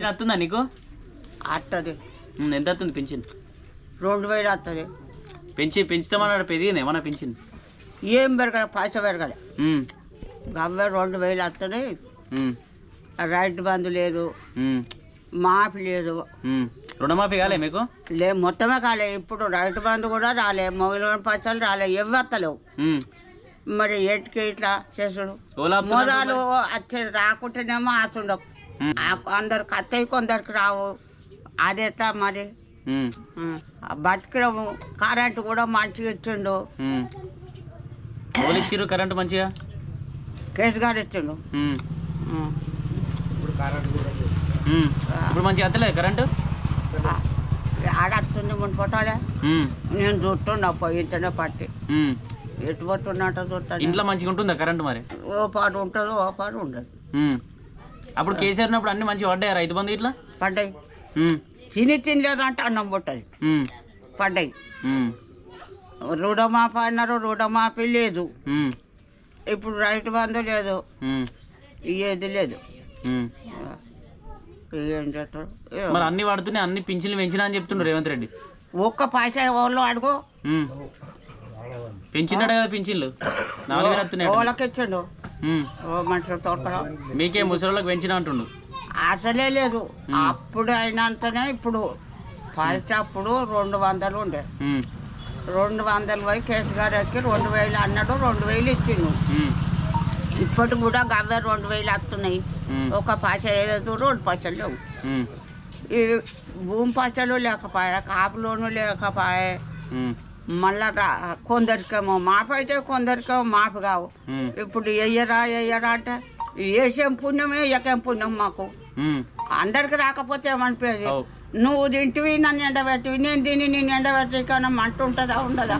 వస్తుందా నీకు? వస్తుంది. ఎంత వస్తుంది పెన్షన్? 2000 వస్తుంది. పెంచుతామన్నాడు, పెరిగింది ఏమన్నా పెన్షన్? ఏం పెరగలే, పైసా పెరగలే. గవ్వే 2000 వస్తుంది. రైతు బంధు లేదు, మాఫీ లేదు. రుణమాఫీ కాలే మీకు? లే, మొత్తమే కాలే. ఇప్పుడు రైతు బంధు కూడా రాలే, మొగల పైసలు రాలే, ఎవ్వత్తలేవు. మరి ఏటికి ఇట్లా చేసుడు? మొదలు వచ్చేది రాకుంటేనేమో ఆసుండవు. అందరికి అత్తయ్య, కొందరికి రావు. అదెట్లా మరి? బతికడము. కరెంటు కూడా మంచిగా ఇచ్చిండు. ఇచ్చిర్రు కరెంటు మంచిగా? కేసుగాడు ఇచ్చిండు. ఇప్పుడు మంచిగా వస్తలేదు కరెంటు? ఆడొస్తుంది మునిపోతాడే. నేను చూస్తుండ ఇంటనే పట్టి ఎటు పట్టున్నట్టు చూస్తాను. ఇంట్లో మంచిగా ఉంటుందా కరెంటు? మరి ఓ పాటు ఉంటుంది, ఓ పాటు ఉండదు. అప్పుడు కేసీఆర్ ఉన్నప్పుడు అన్ని మంచిగా పడ్డాయి రైతు బంధు ఇట్లా? పడ్డాయి. తినలేదంటే అన్నం పుట్టది. పడ్డాయి. రుణమాఫీ అన్నారు, రుణమాఫీ లేదు. ఇప్పుడు రైతు బంధు లేదు, ఏది లేదు. ఏం చేస్తాడు మరి? అన్ని వాడుతున్నాయి, అన్ని పింఛన్లు పెంచినా అని చెప్తుండ్రు రేవంత్ రెడ్డి. ఒక్క పైసా వాళ్ళు అడుగు. పెంచినాడు కదా పింఛన్లు, 4000 వస్తున్నాయి. వాళ్ళకి ఇచ్చిండు. మనుషులు తోటలో మీకే ముసలిళ్ళకి పెంచినా అంటుండు. అసలే లేదు. అప్పుడు అయినంతనే ఇప్పుడు పైసా అప్పుడు 200 ఉండే. 200 పోయి కేసుగారు ఎక్కి 2000 అన్నాడు, 2000 ఇచ్చిండు. ఇప్పటికి కూడా గవ్వే 2000 వస్తున్నాయి. ఒక పైసా లేదు, 2 పైసలు లేవు. ఈ భూమి పైసలు లేకపోయా, కాపులోను లేకపోయా. మళ్ళా కొందరికేమో మాఫీ అయితే కొందరికేమో మాఫీ కావు. ఇప్పుడు ఎయ్యరా అంటే వేసేం పుణ్యమే, ఎకేం పుణ్యం మాకు. అందరికి రాకపోతే ఏమనిపోయేది? నువ్వు తింటివి, నన్ను ఎండబెట్టివి, నేను తిని నేను ఎండబెట్టి కానీ మంట ఉంటుందా? ఉండదా?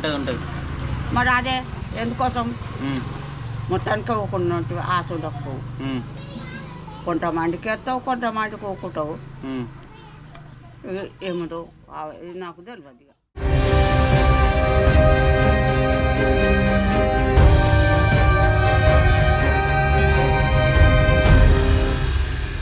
మరి అదే ఎందుకోసం? మొత్తానికి ఒకటి ఆశ ఉండకు. కొంతమందికి ఎత్తావు, కొంతమందికి ఒక్కుంటావు. ఏమిటో నాకు తెలియదు.